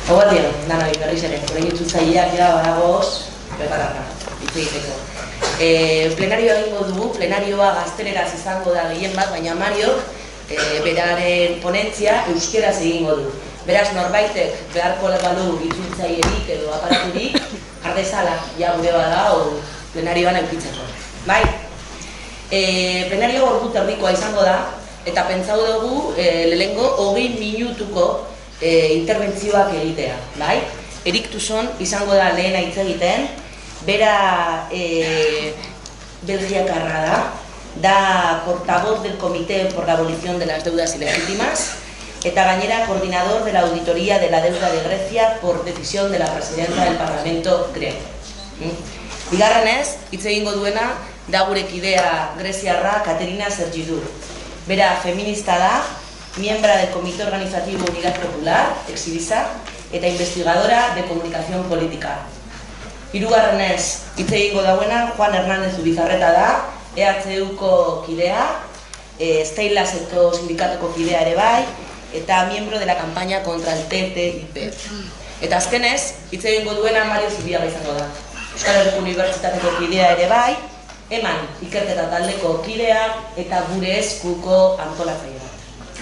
Ogatik, danoi berriz ere, orain itzultzaileak ja badagoz, preparata, hitz egiteko. Plenarioa egingo dugu, plenarioa gazteleraz izango da gehien bat, baina Mariok beraren ponentzia euskeraz egingo du. Beraz, norbaitek beharko balu itzultzailerik edo aparaturik, jardezala, ja gure bada, o plenarioan eukitzeko. Bai? Plenario ordu terdikoa izango da, eta pentsau dugu lehengo 20 minutuko interbentzioak egitea, bai? Erik Tuzon izango da lehena hitz egiten, bera belgiakarra da portavoz del Comité por la Abolición de las Deudas Ilegítimas, eta gainera coordinador de la Auditoría de la Deuda de Grecia por decisión de la presidenta del Parlamento griego. Bigarrenez, hitz egingo duena, da gure kidea greziarra Katerina Sergidou. Bera feminista da, miembro del Comité Organizativo Unidad Popular, ex-Ibiza, eta investigadora de comunicación política. Hirugarrenez, hitz egingo dauena, Juan Hernández Ubizarreta da, EHUko kidea, Steilaseko sindikatuko kidea ere bai, eta miembro de la campaña contra el TTIP. Eta azkenez, hitz egingo duena Mario Zubiaga izango da. Euskal Herriko Unibertsitateko kidea ere bai, eman ikerketa taldeko kidea eta gure eskuko antolatzailea.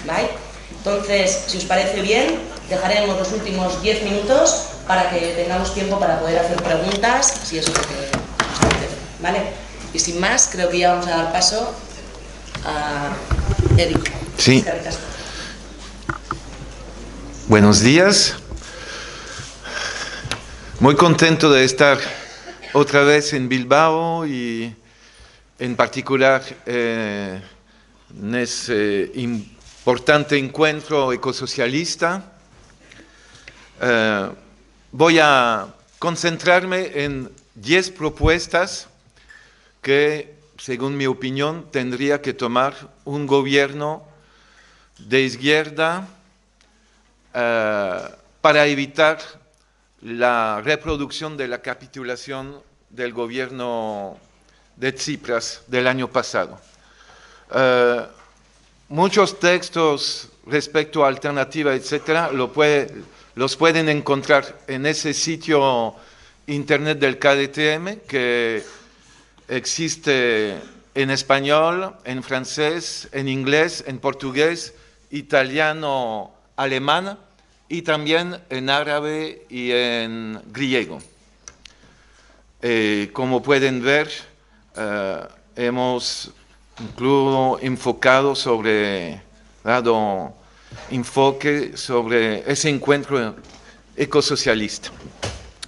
¿Vale? Entonces, si os parece bien, dejaremos los últimos 10 minutos para que tengamos tiempo para poder hacer preguntas, si eso es lo que os apetece, ¿vale? Y sin más, creo que ya vamos a dar paso a Eric. Sí. Buenos días. Muy contento de estar otra vez en Bilbao y en particular en ese importante encuentro ecosocialista. Voy a concentrarme en 10 propuestas que, según mi opinión, tendría que tomar un gobierno de izquierda para evitar la reproducción de la capitulación del gobierno de Tsipras del año pasado. Muchos textos respecto a alternativa, etcétera, los pueden encontrar en ese sitio internet del KDTM, que existe en español, en francés, en inglés, en portugués, italiano, alemán y también en árabe y en griego. Como pueden ver, hemos incluso dado enfoque sobre ese encuentro ecosocialista.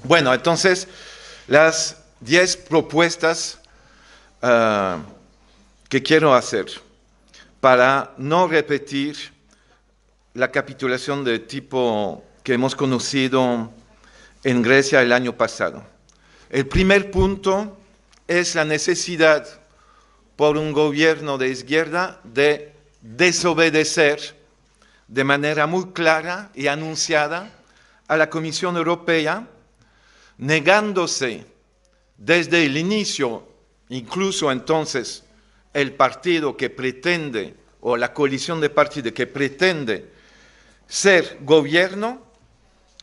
Bueno, entonces, las 10 propuestas que quiero hacer para no repetir la capitulación de tipo que hemos conocido en Grecia el año pasado. El primer punto es la necesidad por un gobierno de izquierda de desobedecer de manera muy clara y anunciada a la Comisión Europea, negándose desde el inicio, incluso entonces el partido que pretende, o la coalición de partidos que pretende ser gobierno,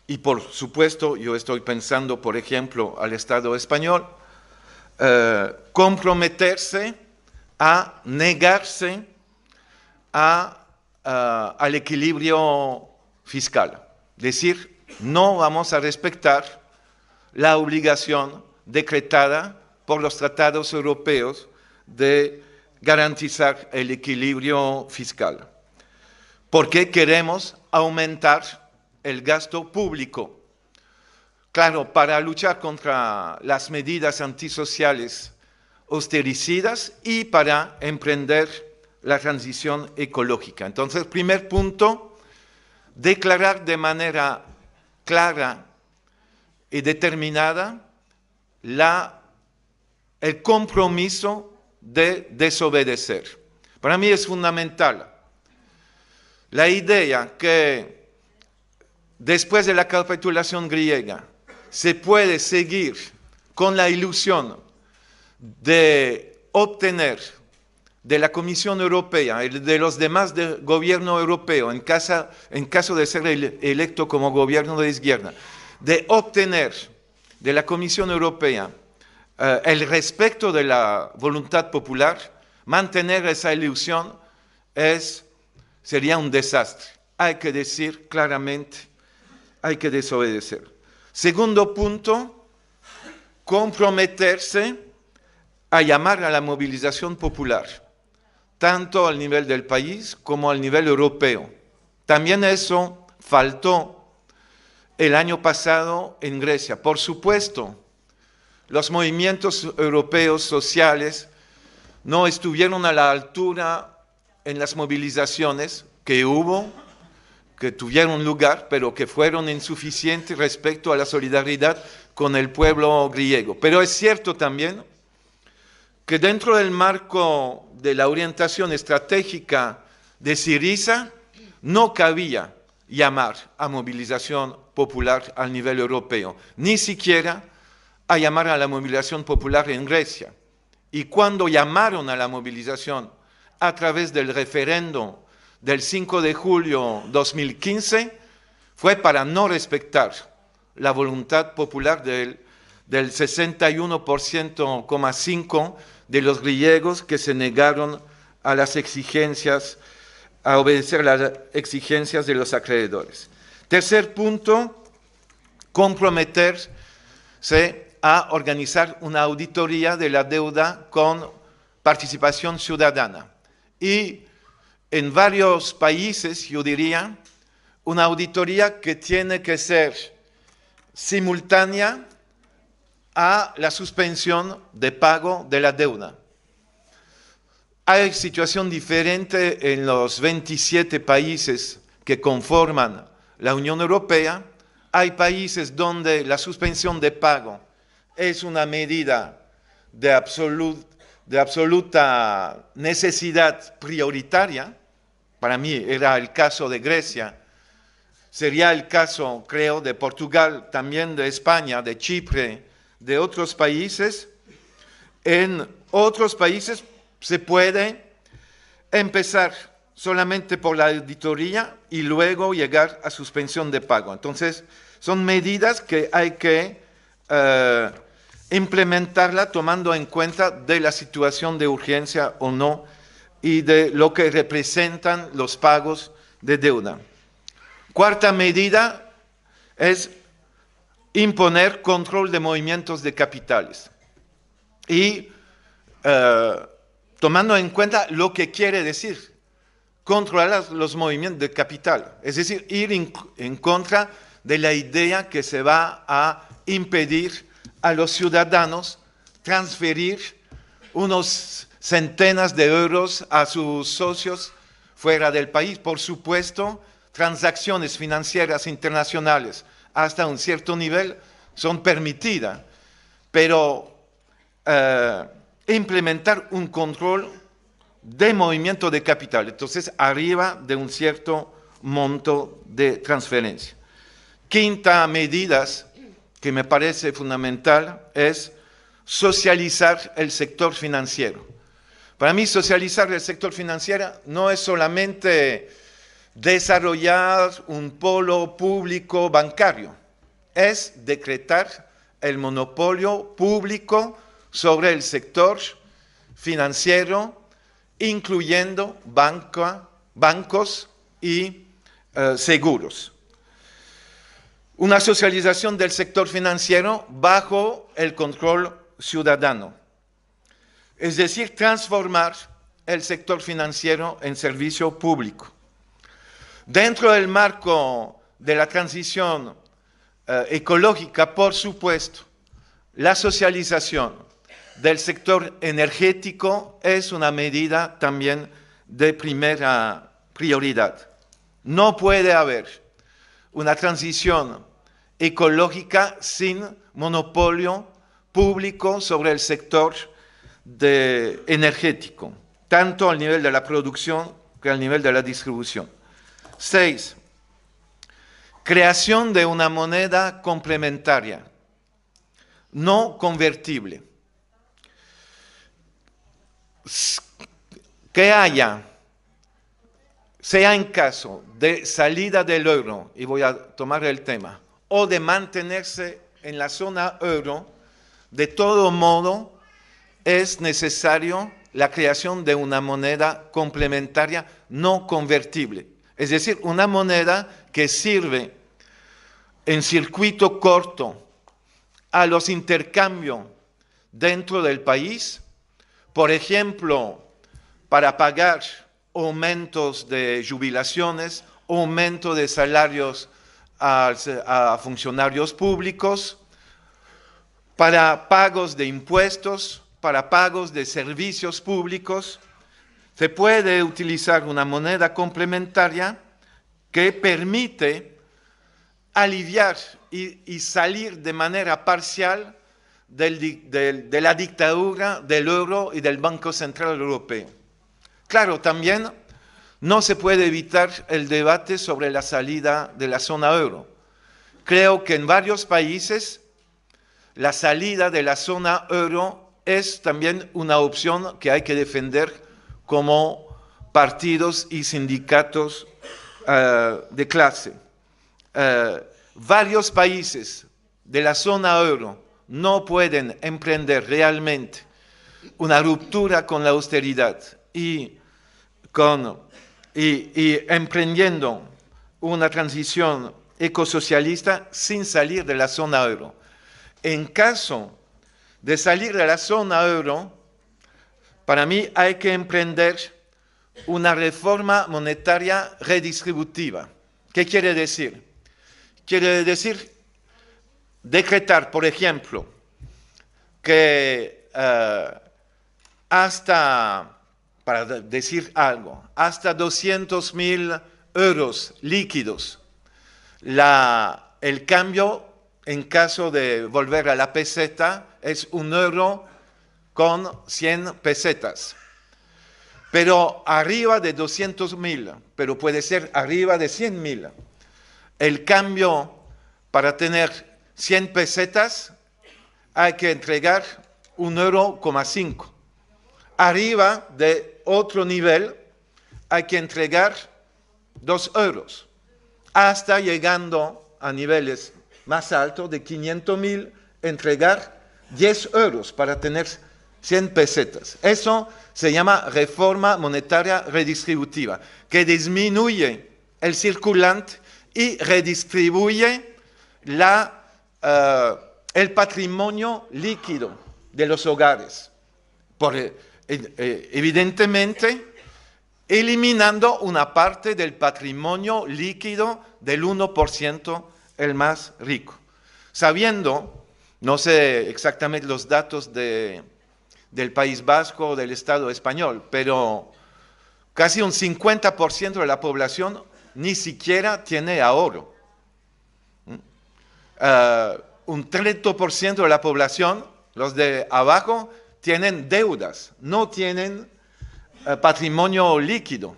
y por supuesto yo estoy pensando, por ejemplo, al Estado español, comprometerse a negarse al equilibrio fiscal. Es decir, no vamos a respetar la obligación decretada por los tratados europeos de garantizar el equilibrio fiscal. Porque queremos aumentar el gasto público. Claro, para luchar contra las medidas antisociales austericidas y para emprender la transición ecológica. Entonces, primer punto, declarar de manera clara y determinada el compromiso de desobedecer. Para mí es fundamental la idea que después de la capitulación griega se puede seguir con la ilusión de obtener de la Comisión Europea y de los demás del gobierno europeo, en caso de ser electo como gobierno de izquierda, de obtener de la Comisión Europea el respeto de la voluntad popular, mantener esa ilusión sería un desastre. Hay que decir claramente, hay que desobedecer. Segundo punto, comprometerse a llamar a la movilización popular, tanto al nivel del país como al nivel europeo. También eso faltó el año pasado en Grecia. Por supuesto, los movimientos europeos sociales no estuvieron a la altura en las movilizaciones que hubo, que tuvieron lugar, pero que fueron insuficientes respecto a la solidaridad con el pueblo griego. Pero es cierto también que dentro del marco de la orientación estratégica de Syriza no cabía llamar a movilización popular al nivel europeo, ni siquiera a llamar a la movilización popular en Grecia. Y cuando llamaron a la movilización a través del referéndum del 5 de julio 2015, fue para no respetar la voluntad popular del 61,5% de los griegos que se negaron a las exigencias, a obedecer las exigencias de los acreedores. Tercer punto, comprometerse a organizar una auditoría de la deuda con participación ciudadana. Y en varios países, yo diría, una auditoría que tiene que ser simultánea a la suspensión de pago de la deuda. Hay situación diferente en los 27 países que conforman la Unión Europea. Hay países donde la suspensión de pago es una medida de absoluta necesidad prioritaria. Para mí era el caso de Grecia, sería el caso, creo, de Portugal, también de España, de Chipre, de otros países. En otros países se puede empezar solamente por la auditoría y luego llegar a suspensión de pago. Entonces, son medidas que hay que implementarla tomando en cuenta de la situación de urgencia o no y de lo que representan los pagos de deuda. Cuarta medida es imponer control de movimientos de capitales y tomando en cuenta lo que quiere decir controlar los movimientos de capital, es decir, ir en contra de la idea que se va a impedir a los ciudadanos transferir unos centenas de euros a sus socios fuera del país. Por supuesto, transacciones financieras internacionales hasta un cierto nivel son permitidas, pero implementar un control de movimiento de capital, entonces arriba de un cierto monto de transferencia. Quinta medida que me parece fundamental es socializar el sector financiero. Para mí, socializar el sector financiero no es solamente desarrollar un polo público bancario, es decretar el monopolio público sobre el sector financiero, incluyendo bancos y seguros. Una socialización del sector financiero bajo el control ciudadano. Es decir, transformar el sector financiero en servicio público. Dentro del marco de la transición ecológica, por supuesto, la socialización del sector energético es una medida también de primera prioridad. No puede haber una transición ecológica sin monopolio público sobre el sector energético, tanto al nivel de la producción que al nivel de la distribución. 6. Creación de una moneda complementaria, no convertible. que haya, sea en caso de salida del euro, y voy a tomar el tema, o de mantenerse en la zona euro, de todo modo es necesario la creación de una moneda complementaria no convertible. Es decir, una moneda que sirve en circuito corto a los intercambios dentro del país, por ejemplo, para pagar aumentos de jubilaciones, aumento de salarios a funcionarios públicos, para pagos de impuestos, para pagos de servicios públicos. Se puede utilizar una moneda complementaria que permite aliviar y salir de manera parcial de la dictadura del euro y del Banco Central Europeo. Claro, también no se puede evitar el debate sobre la salida de la zona euro. Creo que en varios países la salida de la zona euro es también una opción que hay que defender como partidos y sindicatos de clase. Varios países de la zona euro no pueden emprender realmente una ruptura con la austeridad y emprendiendo una transición ecosocialista sin salir de la zona euro. En caso de salir de la zona euro, para mí hay que emprender una reforma monetaria redistributiva. ¿Qué quiere decir? Quiere decir decretar, por ejemplo, que para decir algo, hasta 200.000 euros líquidos, el cambio en caso de volver a la peseta es 1 euro con 100 pesetas. Pero arriba de 200.000, pero puede ser arriba de 100.000. El cambio para tener 100 pesetas hay que entregar 1,5 euro. Arriba de otro nivel hay que entregar 2 euros, hasta llegando a niveles más altos de 500.000, entregar 10 euros para tener 100 pesetas. Eso se llama reforma monetaria redistributiva, que disminuye el circulante y redistribuye el patrimonio líquido de los hogares. Evidentemente, eliminando una parte del patrimonio líquido del 1%, el más rico. Sabiendo, no sé exactamente los datos del País Vasco o del Estado español, pero casi un 50% de la población ni siquiera tiene ahorro. Un 30% de la población, los de abajo, tienen deudas, no tienen patrimonio líquido.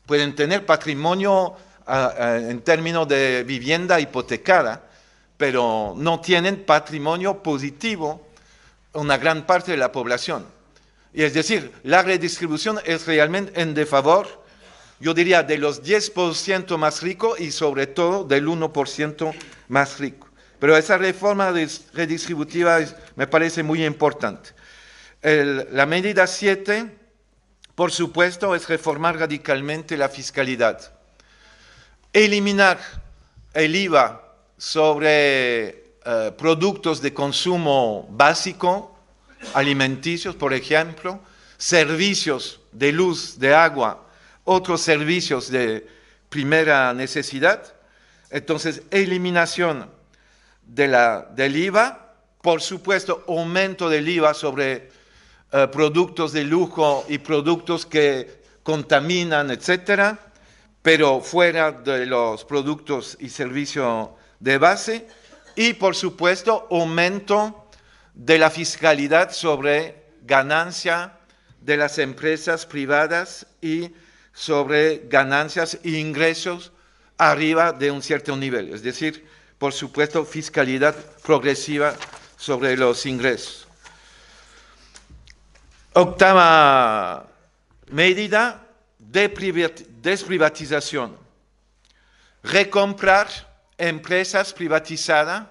Pueden tener patrimonio en términos de vivienda hipotecada, pero no tienen patrimonio positivo una gran parte de la población. Y es decir, la redistribución es realmente en defavor, yo diría, de los 10% más ricos y sobre todo del 1% más rico. Pero esa reforma redistributiva me parece muy importante. La medida 7, por supuesto, es reformar radicalmente la fiscalidad. Eliminar el IVA sobre productos de consumo básico, alimenticios, por ejemplo, servicios de luz, de agua, otros servicios de primera necesidad. Entonces, eliminación del IVA, por supuesto, aumento del IVA sobre productos de lujo y productos que contaminan, etcétera, pero fuera de los productos y servicios de base, y por supuesto aumento de la fiscalidad sobre ganancia de las empresas privadas y sobre ganancias e ingresos arriba de un cierto nivel, es decir, por supuesto fiscalidad progresiva sobre los ingresos. Octava medida de desprivatización, recomprar empresas privatizadas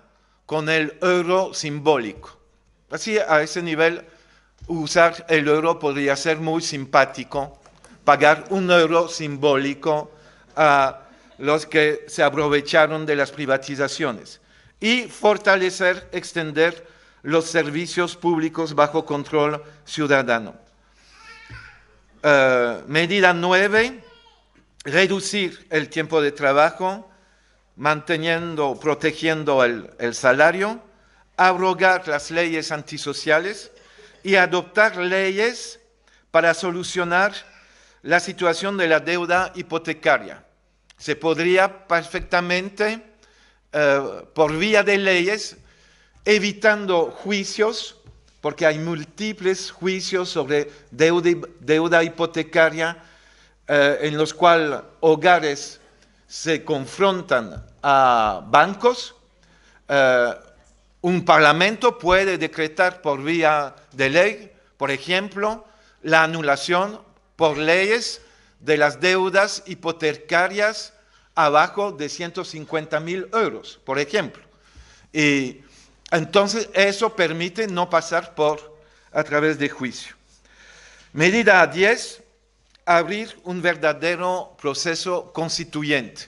con el euro simbólico. Así, a ese nivel, usar el euro podría ser muy simpático, pagar un euro simbólico a los que se aprovecharon de las privatizaciones y fortalecer, extender los servicios públicos bajo control ciudadano. Medida 9, reducir el tiempo de trabajo, protegiendo el salario, abrogar las leyes antisociales y adoptar leyes para solucionar la situación de la deuda hipotecaria. Se podría perfectamente, por vía de leyes, evitando juicios, porque hay múltiples juicios sobre deuda hipotecaria en los cuales hogares se confrontan a bancos. Un parlamento puede decretar por vía de ley, por ejemplo, la anulación por leyes de las deudas hipotecarias abajo de 150.000 euros, por ejemplo. Y entonces eso permite no pasar a través de juicio. Medida 10, abrir un verdadero proceso constituyente.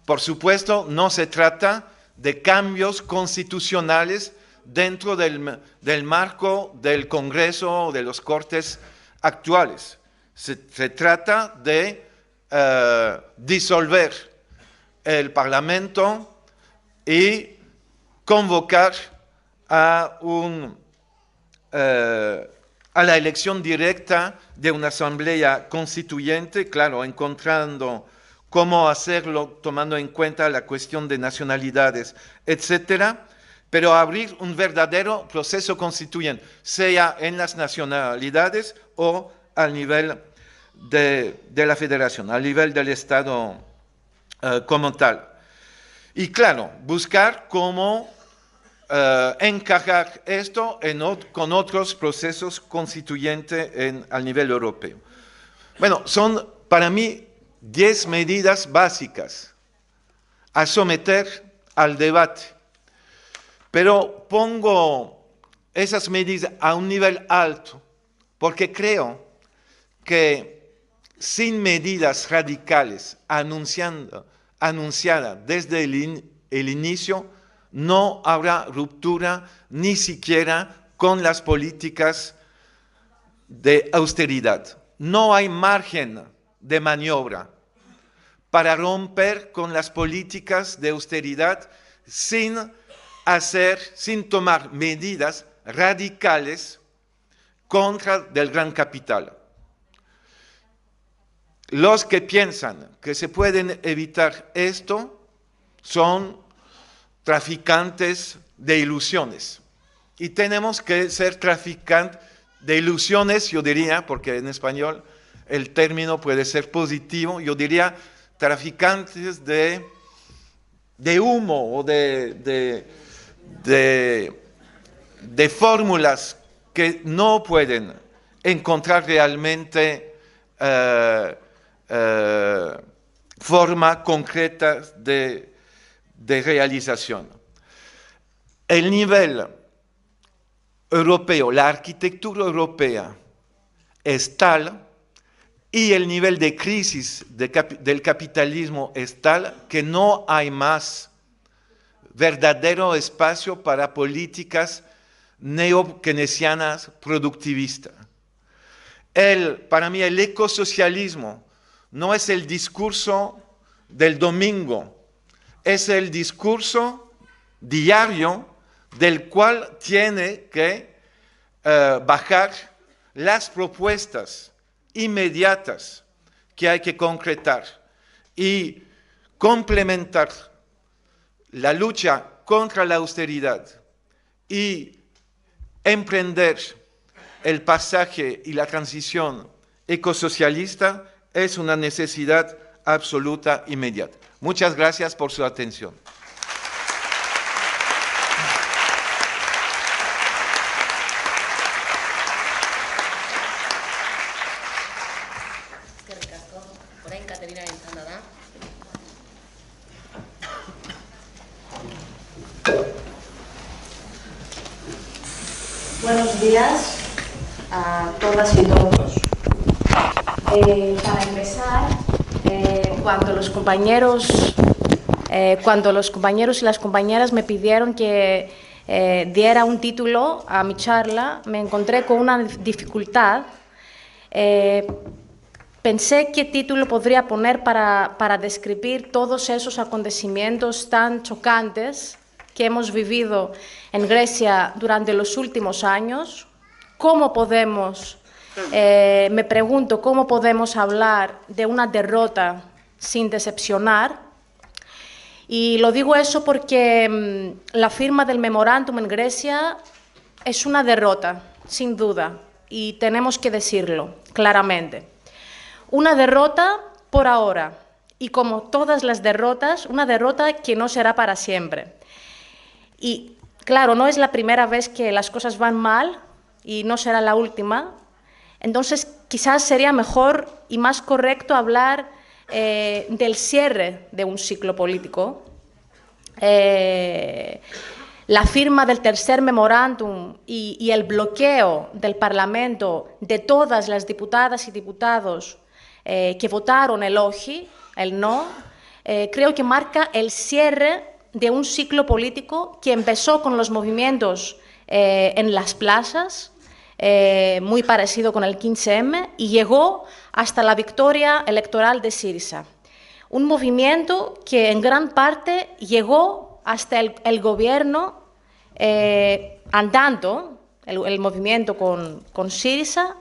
Por supuesto, no se trata de cambios constitucionales dentro del marco del Congreso o de los Cortes actuales. Se trata de disolver el Parlamento y convocar a la elección directa de una asamblea constituyente, claro, encontrando cómo hacerlo, tomando en cuenta la cuestión de nacionalidades, etcétera, pero abrir un verdadero proceso constituyente, sea en las nacionalidades o al nivel de la federación, al nivel del Estado como tal. Y claro, buscar cómo encajar esto con otros procesos constituyentes al nivel europeo. Bueno, son para mí 10 medidas básicas a someter al debate, pero pongo esas medidas a un nivel alto porque creo que sin medidas radicales anunciadas desde el inicio, no habrá ruptura ni siquiera con las políticas de austeridad. No hay margen de maniobra para romper con las políticas de austeridad sin tomar medidas radicales contra del gran capital. Los que piensan que se pueden evitar esto son traficantes de ilusiones. Y tenemos que ser traficantes de ilusiones, yo diría, porque en español el término puede ser positivo, yo diría traficantes de humo o de fórmulas que no pueden encontrar realmente forma concreta de realización. El nivel europeo, la arquitectura europea es tal y el nivel de crisis del capitalismo es tal que no hay más verdadero espacio para políticas neokeynesianas productivistas. Para mí el ecosocialismo no es el discurso del domingo, es el discurso diario del cual tiene que bajar las propuestas inmediatas que hay que concretar y complementar la lucha contra la austeridad y emprender el pasaje y la transición ecosocialista es una necesidad absoluta inmediata. Muchas gracias por su atención. Buenos días a todas y todos. Para empezar, cuando los compañeros y las compañeras me pidieron que diera un título a mi charla, me encontré con una dificultad. Pensé qué título podría poner para describir todos esos acontecimientos tan chocantes que hemos vivido en Grecia durante los últimos años. ¿Cómo podemos, me pregunto, cómo podemos hablar de una derrota sin decepcionar? Y lo digo eso porque la firma del memorándum en Grecia es una derrota, sin duda, y tenemos que decirlo claramente. Una derrota por ahora, y como todas las derrotas, una derrota que no será para siempre. Y claro, no es la primera vez que las cosas van mal y no será la última. Entonces, quizás sería mejor y más correcto hablar del cierre de un ciclo político. La firma del tercer memorándum y el bloqueo del Parlamento de todas las diputadas y diputados que votaron el OJI, el no, creo que marca el cierre de un ciclo político que empezó con los movimientos en las plazas, muy parecido con el 15M, y llegó hasta la victoria electoral de Syriza. Un movimiento que en gran parte llegó hasta el gobierno andando, el movimiento con Syriza,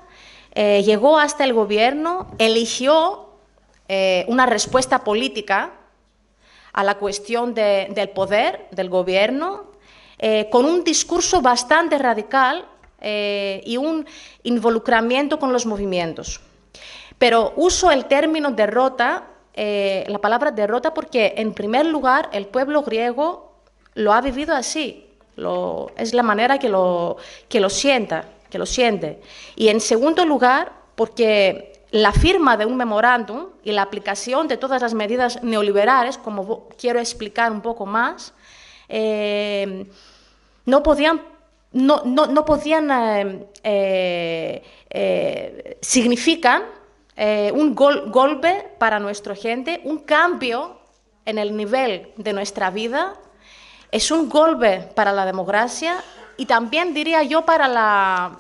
llegó hasta el gobierno, eligió una respuesta política a la cuestión del poder del gobierno, con un discurso bastante radical y un involucramiento con los movimientos. Pero uso el término derrota, la palabra derrota, porque en primer lugar el pueblo griego lo ha vivido así, es la manera que lo siente. Y en segundo lugar, porque la firma de un memorándum y la aplicación de todas las medidas neoliberales, como quiero explicar un poco más, significan un golpe para nuestra gente, un cambio en el nivel de nuestra vida, es un golpe para la democracia y también, diría yo, para la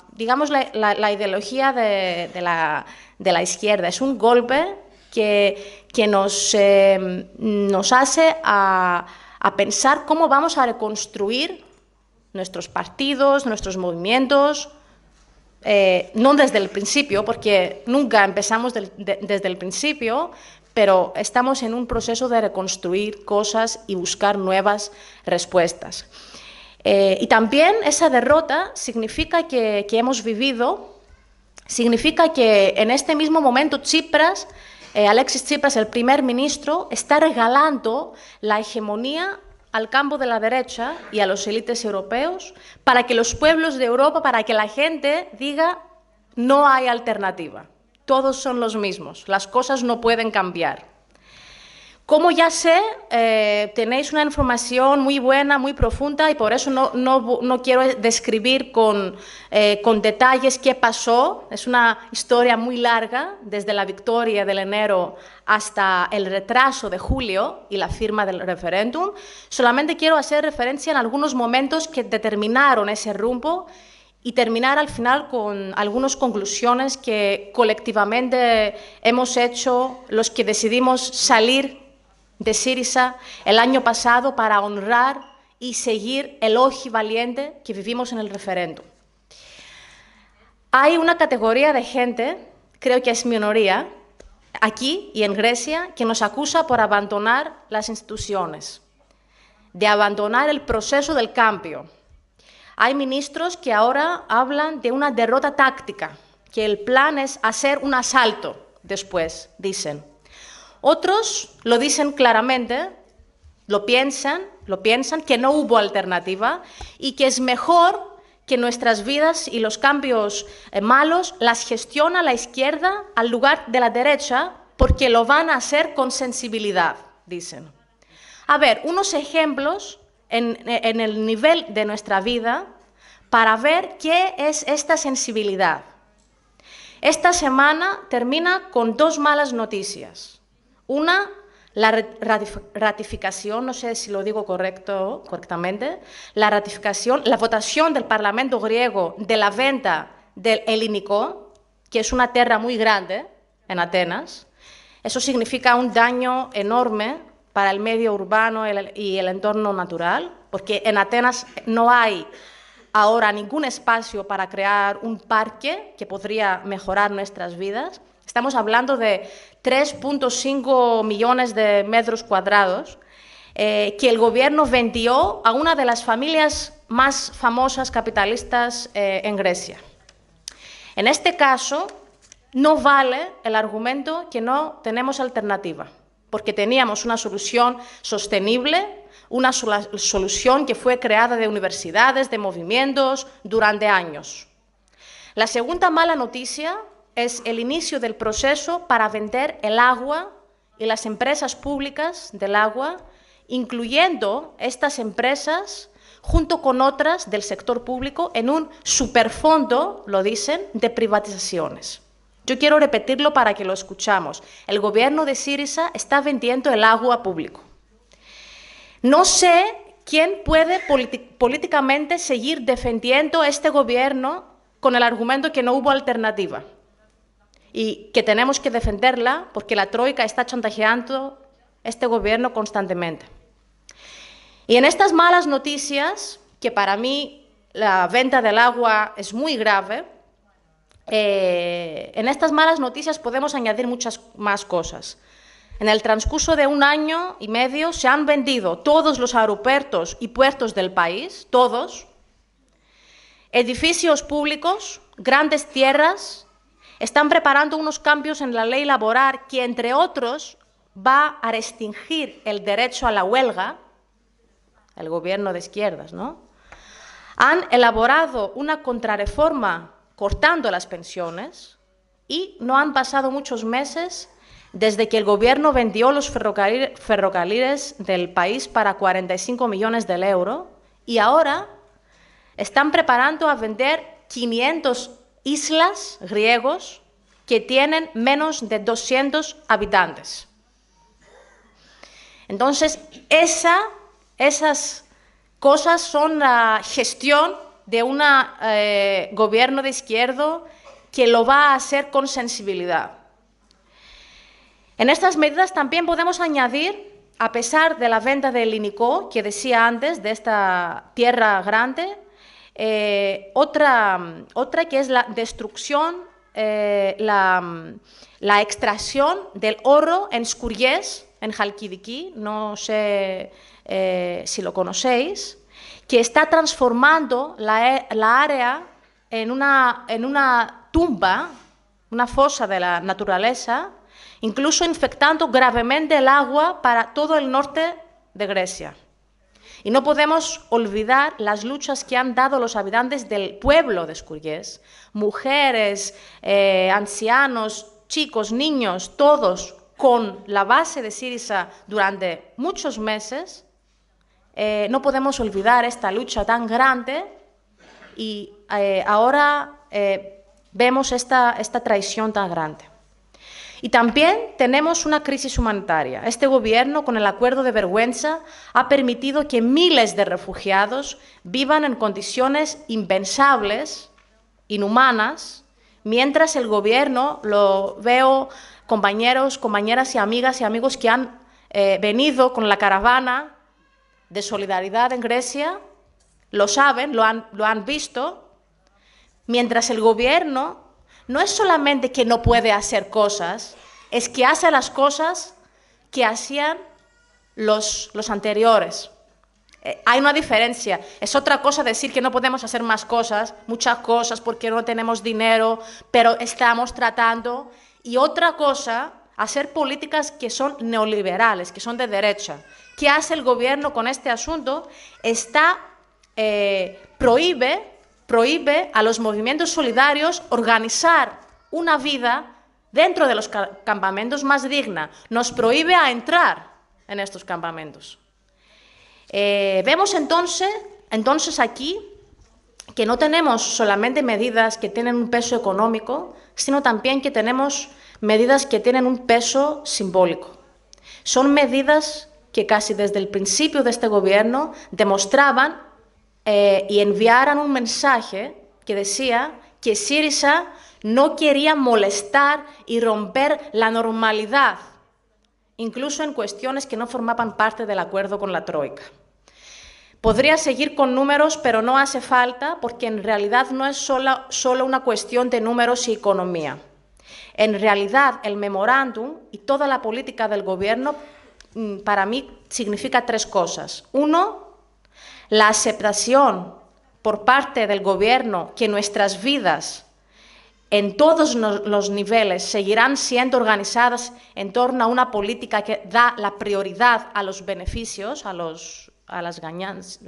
ideología de la izquierda. Es un golpe que nos hace a pensar cómo vamos a reconstruir nuestros partidos, nuestros movimientos, no desde el principio, porque nunca empezamos desde el principio, pero estamos en un proceso de reconstruir cosas y buscar nuevas respuestas. Y también esa derrota significa que hemos vivido, significa que en este mismo momento Alexis Tsipras, el primer ministro, está regalando la hegemonía al campo de la derecha y a los élites europeos para que los pueblos de Europa, para que la gente diga no hay alternativa, todos son los mismos, las cosas no pueden cambiar. Como ya sé, tenéis una información muy buena, muy profunda, y por eso no quiero describir con detalles qué pasó. Es una historia muy larga, desde la victoria del enero hasta el retraso de julio y la firma del referéndum. Solamente quiero hacer referencia en algunos momentos que determinaron ese rumbo y terminar al final con algunas conclusiones que colectivamente hemos hecho los que decidimos salir de Syriza el año pasado para honrar y seguir el OJI valiente que vivimos en el referéndum. Hay una categoría de gente, creo que es minoría, aquí y en Grecia, que nos acusa por abandonar las instituciones, de abandonar el proceso del cambio. Hay ministros que ahora hablan de una derrota táctica, que el plan es hacer un asalto después, dicen. Otros lo dicen claramente, lo piensan, que no hubo alternativa y que es mejor que nuestras vidas y los cambios malos las gestiona la izquierda al lugar de la derecha porque lo van a hacer con sensibilidad, dicen. A ver, unos ejemplos en el nivel de nuestra vida para ver qué es esta sensibilidad. Esta semana termina con dos malas noticias. Una, la ratificación, no sé si lo digo correctamente, la votación del Parlamento griego de la venta del Elliniko, que es una tierra muy grande en Atenas. Eso significa un daño enorme para el medio urbano y el entorno natural, porque en Atenas no hay ahora ningún espacio para crear un parque que podría mejorar nuestras vidas. Estamos hablando de 3,5 millones de metros cuadrados que el gobierno vendió a una de las familias más famosas capitalistas en Grecia. En este caso, no vale el argumento que no tenemos alternativa, porque teníamos una solución sostenible, una solución que fue creada de universidades, de movimientos, durante años. La segunda mala noticia es el inicio del proceso para vender el agua y las empresas públicas del agua, incluyendo estas empresas junto con otras del sector público en un superfondo, lo dicen, de privatizaciones. Yo quiero repetirlo para que lo escuchamos. El gobierno de Syriza está vendiendo el agua público. No sé quién puede políticamente seguir defendiendo a este gobierno con el argumento que no hubo alternativa y que tenemos que defenderla porque la Troika está chantajeando a este gobierno constantemente. Y en estas malas noticias, que para mí la venta del agua es muy grave, en estas malas noticias podemos añadir muchas más cosas. En el transcurso de 1 año y medio se han vendido todos los aeropuertos y puertos del país, todos, edificios públicos, grandes tierras. Están preparando unos cambios en la ley laboral que, entre otros, va a restringir el derecho a la huelga, el gobierno de izquierdas, ¿no? Han elaborado una contrarreforma cortando las pensiones y no han pasado muchos meses desde que el gobierno vendió los ferrocarriles del país para 45 millones de euros y ahora están preparando a vender 500 islas griegos que tienen menos de 200 habitantes. Entonces, esas cosas son la gestión de un gobierno de izquierda que lo va a hacer con sensibilidad. En estas medidas también podemos añadir, a pesar de la venta del Elliniko, que decía antes, de esta tierra grande, otra que es la destrucción, la extracción del oro en Skouries, en Halkidiki, no sé si lo conocéis, que está transformando la área en una tumba, una fosa de la naturaleza, incluso infectando gravemente el agua para todo el norte de Grecia. Y no podemos olvidar las luchas que han dado los habitantes del pueblo de Skouries, mujeres, ancianos, chicos, niños, todos con la base de Syriza durante muchos meses. No podemos olvidar esta lucha tan grande y ahora vemos esta traición tan grande. Y también tenemos una crisis humanitaria. Este gobierno, con el acuerdo de Vergüenza, ha permitido que miles de refugiados vivan en condiciones impensables, inhumanas, mientras el gobierno, lo veo compañeros, compañeras y amigas y amigos que han venido con la caravana de solidaridad en Grecia, lo saben, lo han visto, mientras el gobierno no es solamente que no puede hacer cosas, es que hace las cosas que hacían los anteriores. Hay una diferencia. Es otra cosa decir que no podemos hacer más cosas, muchas cosas, porque no tenemos dinero, pero estamos tratando. Y otra cosa, hacer políticas que son neoliberales, que son de derecha. ¿Qué hace el gobierno con este asunto? Prohíbe a los movimientos solidarios organizar una vida dentro de los campamentos más digna. Nos prohíbe a entrar en estos campamentos. Vemos entonces aquí que no tenemos solamente medidas que tienen un peso económico, sino también que tenemos medidas que tienen un peso simbólico. Son medidas que casi desde el principio de este gobierno demostraban y enviaran un mensaje que decía que Syriza no quería molestar y romper la normalidad, incluso en cuestiones que no formaban parte del acuerdo con la Troika. Podría seguir con números, pero no hace falta, porque en realidad no es solo una cuestión de números y economía. En realidad, el memorándum y toda la política del gobierno, para mí, significa tres cosas. Uno, la aceptación por parte del gobierno que nuestras vidas en todos los niveles seguirán siendo organizadas en torno a una política que da la prioridad a los beneficios, a las ganancias,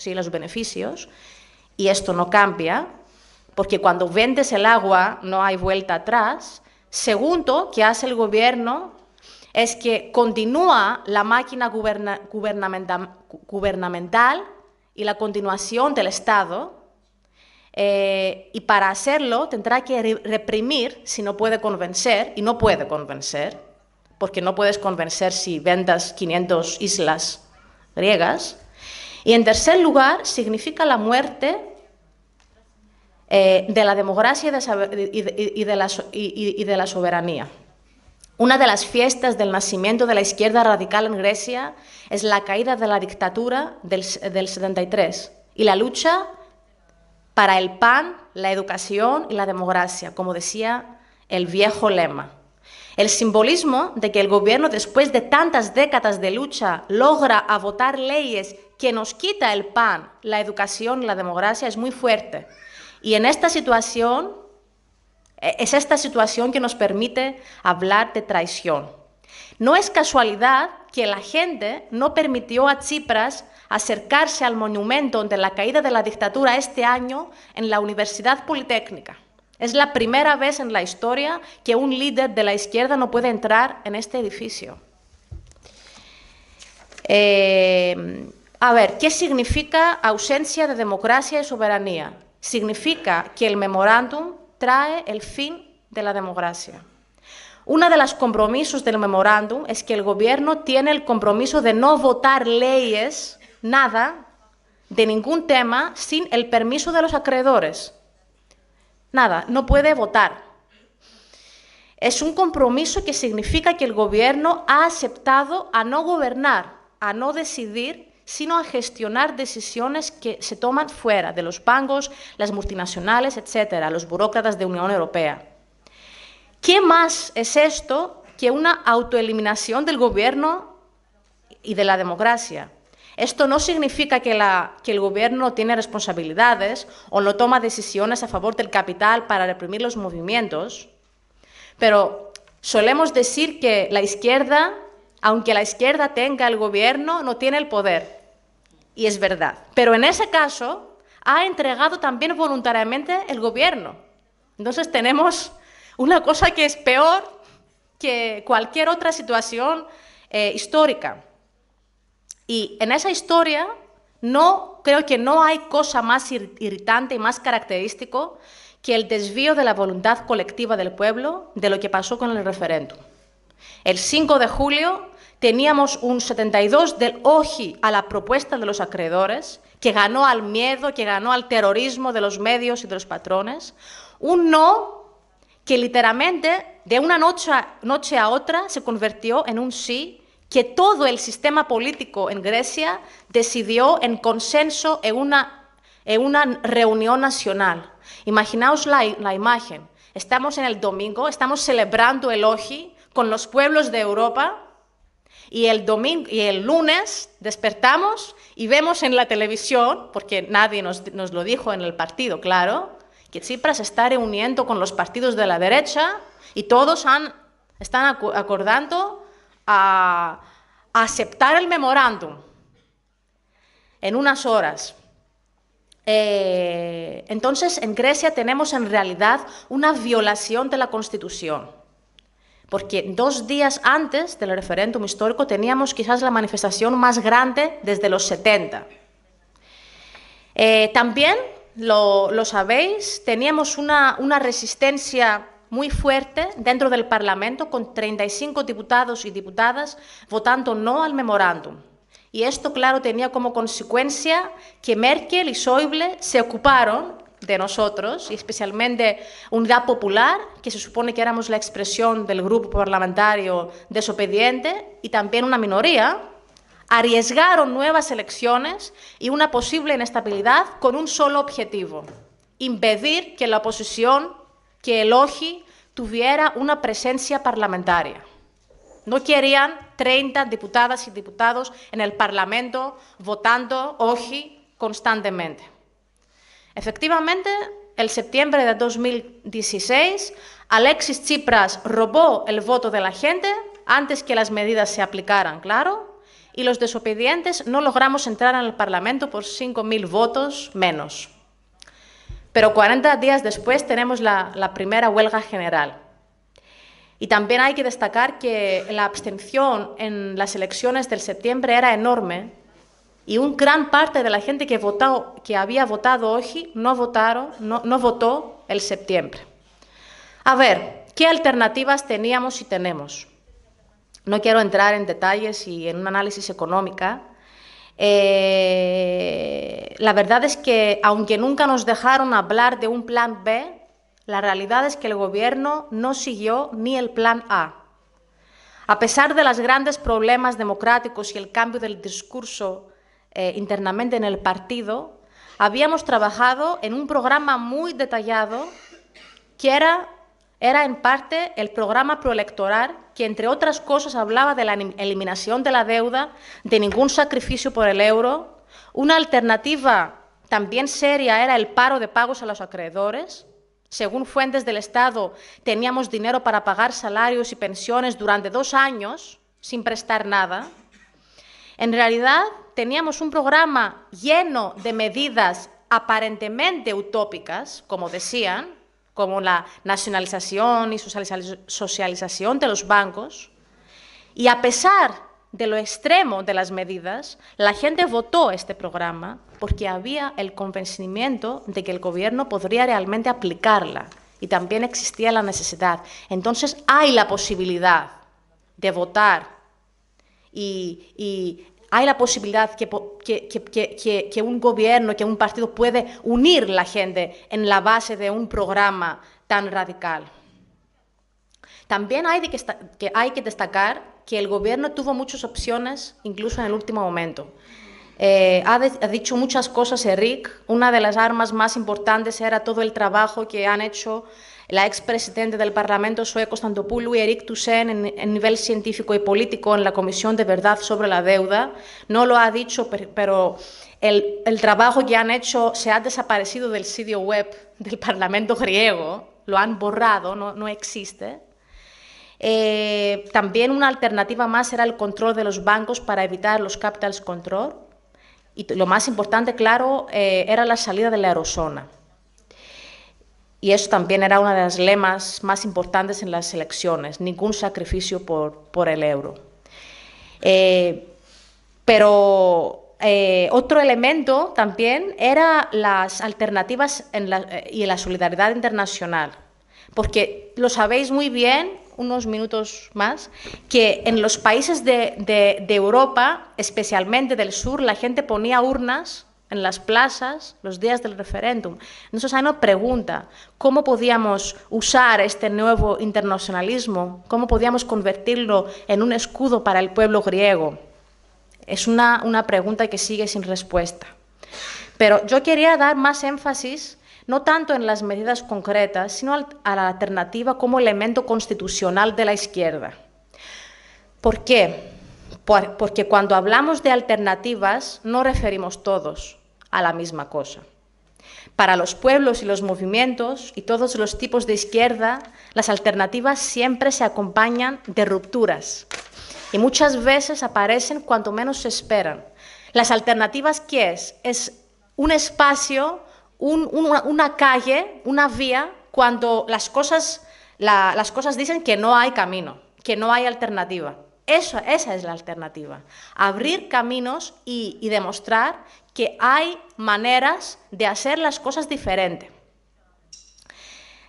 los beneficios, y esto no cambia, porque cuando vendes el agua no hay vuelta atrás. Segundo, que hace el gobierno es que continúa la máquina gubernamental y la continuación del Estado, y para hacerlo tendrá que reprimir si no puede convencer, y no puede convencer, porque no puedes convencer si vendas 500 islas griegas. Y en tercer lugar, significa la muerte de la democracia y de la soberanía. Una de las fiestas del nacimiento de la izquierda radical en Grecia es la caída de la dictadura del 73 y la lucha para el pan, la educación y la democracia, como decía el viejo lema. El simbolismo de que el gobierno, después de tantas décadas de lucha, logra votar leyes que nos quita el pan, la educación y la democracia es muy fuerte. Y en esta situación, es esta situación que nos permite hablar de traición. No es casualidad que la gente no permitió a Tsipras acercarse al monumento de la caída de la dictadura este año en la Universidad Politécnica. Es la primera vez en la historia que un líder de la izquierda no puede entrar en este edificio. A ver, ¿qué significa ausencia de democracia y soberanía? Significa que el memorándum trae el fin de la democracia. Uno de los compromisos del memorándum es que el gobierno tiene el compromiso de no votar leyes, nada, de ningún tema, sin el permiso de los acreedores. Nada, no puede votar. Es un compromiso que significa que el gobierno ha aceptado a no gobernar, a no decidir, sino a gestionar decisiones que se toman fuera de los bancos, las multinacionales, etcétera, los burócratas de la Unión Europea. ¿Qué más es esto que una autoeliminación del gobierno y de la democracia? Esto no significa que el gobierno no tiene responsabilidades o no toma decisiones a favor del capital para reprimir los movimientos, pero solemos decir que la izquierda, aunque la izquierda tenga el gobierno, no tiene el poder. Y es verdad. Pero en ese caso ha entregado también voluntariamente el gobierno. Entonces tenemos una cosa que es peor que cualquier otra situación histórica. Y en esa historia creo que no hay cosa más irritante y más característico que el desvío de la voluntad colectiva del pueblo de lo que pasó con el referéndum. El 5 de julio teníamos un 72 del oji a la propuesta de los acreedores, que ganó al miedo, que ganó al terrorismo de los medios y de los patrones, un no que literalmente de una noche a otra se convirtió en un sí, que todo el sistema político en Grecia decidió en consenso en una reunión nacional. Imaginaos la imagen. Estamos en el domingo, estamos celebrando el oji con los pueblos de Europa y el lunes despertamos y vemos en la televisión, porque nadie nos lo dijo en el partido, claro, que Tsipras está reuniendo con los partidos de la derecha y todos están acordando a aceptar el memorándum en unas horas. Entonces, en Grecia tenemos en realidad una violación de la Constitución, porque 2 días antes del referéndum histórico teníamos quizás la manifestación más grande desde los 70. También lo sabéis, teníamos una resistencia muy fuerte dentro del Parlamento, con 35 diputados y diputadas votando no al memorándum. Y esto, claro, tenía como consecuencia que Merkel y Schäuble se ocuparon de nosotros, y especialmente Unidad Popular, que se supone que éramos la expresión del grupo parlamentario desobediente, y también una minoría, arriesgaron nuevas elecciones y una posible inestabilidad con un solo objetivo: impedir que la oposición, que el OJI, tuviera una presencia parlamentaria. No querían 30 diputadas y diputados en el Parlamento votando OJI constantemente. Efectivamente, en septiembre de 2016, Alexis Tsipras robó el voto de la gente antes que las medidas se aplicaran, claro, y los desobedientes no logramos entrar en el Parlamento por 5.000 votos menos. Pero 40 días después tenemos la primera huelga general. Y también hay que destacar que la abstención en las elecciones del septiembre era enorme, y una gran parte de la gente que había votado hoy no votó el septiembre. A ver, ¿qué alternativas teníamos y tenemos? No quiero entrar en detalles y en un análisis económico. La verdad es que, aunque nunca nos dejaron hablar de un plan B, la realidad es que el gobierno no siguió ni el plan A. A pesar de los grandes problemas democráticos y el cambio del discurso internamente en el partido, habíamos trabajado en un programa muy detallado que era en parte el programa proelectoral, que entre otras cosas hablaba de la eliminación de la deuda, de ningún sacrificio por el euro. Una alternativa también seria era el paro de pagos a los acreedores. Según fuentes del Estado, teníamos dinero para pagar salarios y pensiones durante 2 años sin prestar nada. En realidad, teníamos un programa lleno de medidas aparentemente utópicas, como decían, como la nacionalización y socialización de los bancos. Y a pesar de lo extremo de las medidas, la gente votó este programa porque había el convencimiento de que el gobierno podría realmente aplicarla, y también existía la necesidad. Entonces hay la posibilidad de votar y hay la posibilidad que un gobierno, que un partido puede unir la gente en la base de un programa tan radical. También hay que destacar que el gobierno tuvo muchas opciones, incluso en el último momento. Ha dicho muchas cosas Eric. Una de las armas más importantes era todo el trabajo que han hecho la expresidenta del Parlamento sueco Konstantopoulou y Erik Thussen en nivel científico y político en la Comisión de Verdad sobre la Deuda. No lo ha dicho, pero el trabajo que han hecho se ha desaparecido del sitio web del Parlamento griego, lo han borrado, no existe. También una alternativa más era el control de los bancos para evitar los capital control. Y lo más importante, claro, era la salida de la eurozona. Y eso también era uno de los lemas más importantes en las elecciones: ningún sacrificio por el euro. Pero otro elemento también era las alternativas y la solidaridad internacional. Porque lo sabéis muy bien, unos minutos más, que en los países de Europa, especialmente del sur, la gente ponía urnas en las plazas los días del referéndum. Entonces hay una pregunta: ¿cómo podíamos usar este nuevo internacionalismo? ¿Cómo podíamos convertirlo en un escudo para el pueblo griego? Es una pregunta que sigue sin respuesta. Pero yo quería dar más énfasis no tanto en las medidas concretas, sino a la alternativa como elemento constitucional de la izquierda. ¿Por qué? Porque cuando hablamos de alternativas no referimos todos a la misma cosa. Para los pueblos y los movimientos y todos los tipos de izquierda, las alternativas siempre se acompañan de rupturas y muchas veces aparecen cuanto menos se esperan. ¿Las alternativas qué es? Es un espacio, una calle, una vía, cuando las cosas dicen que no hay camino, que no hay alternativa. Esa es la alternativa. Abrir caminos y demostrar que hay maneras de hacer las cosas diferentes.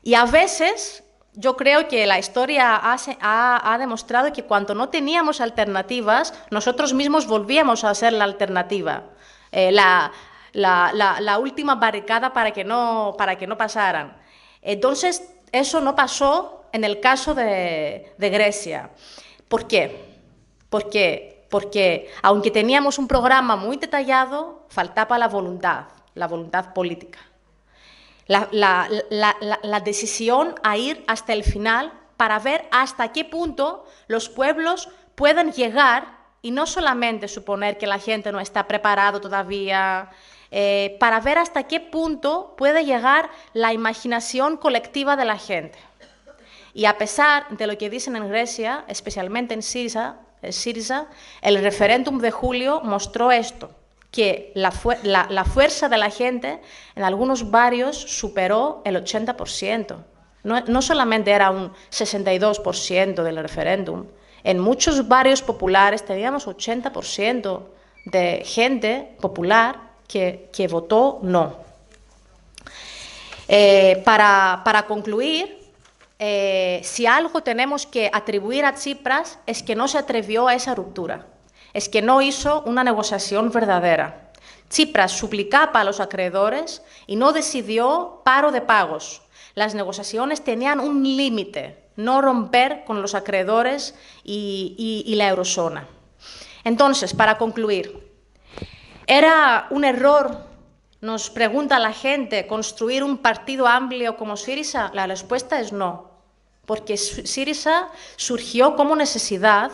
Y a veces yo creo que la historia ha demostrado que cuando no teníamos alternativas, nosotros mismos volvíamos a hacer la alternativa, la última barricada para que no pasaran. Entonces, eso no pasó en el caso de Grecia. ¿Por qué? Porque aunque teníamos un programa muy detallado, faltaba la voluntad política. La decisión a ir hasta el final para ver hasta qué punto los pueblos pueden llegar, y no solamente suponer que la gente no está preparada todavía, para ver hasta qué punto puede llegar la imaginación colectiva de la gente. Y a pesar de lo que dicen en Grecia, especialmente en Syriza, el referéndum de julio mostró esto, que la fuerza de la gente en algunos barrios superó el 80%. No solamente era un 62% del referéndum. En muchos barrios populares teníamos 80% de gente popular que votó no. Para concluir, si algo tenemos que atribuir a Tsipras es que no se atrevió a esa ruptura. Es que no hizo una negociación verdadera. Tsipras suplicaba a los acreedores y no decidió paro de pagos. Las negociaciones tenían un límite, no romper con los acreedores y la eurozona. Entonces, para concluir, ¿era un error, nos pregunta la gente, construir un partido amplio como Syriza? La respuesta es no, porque Syriza surgió como necesidad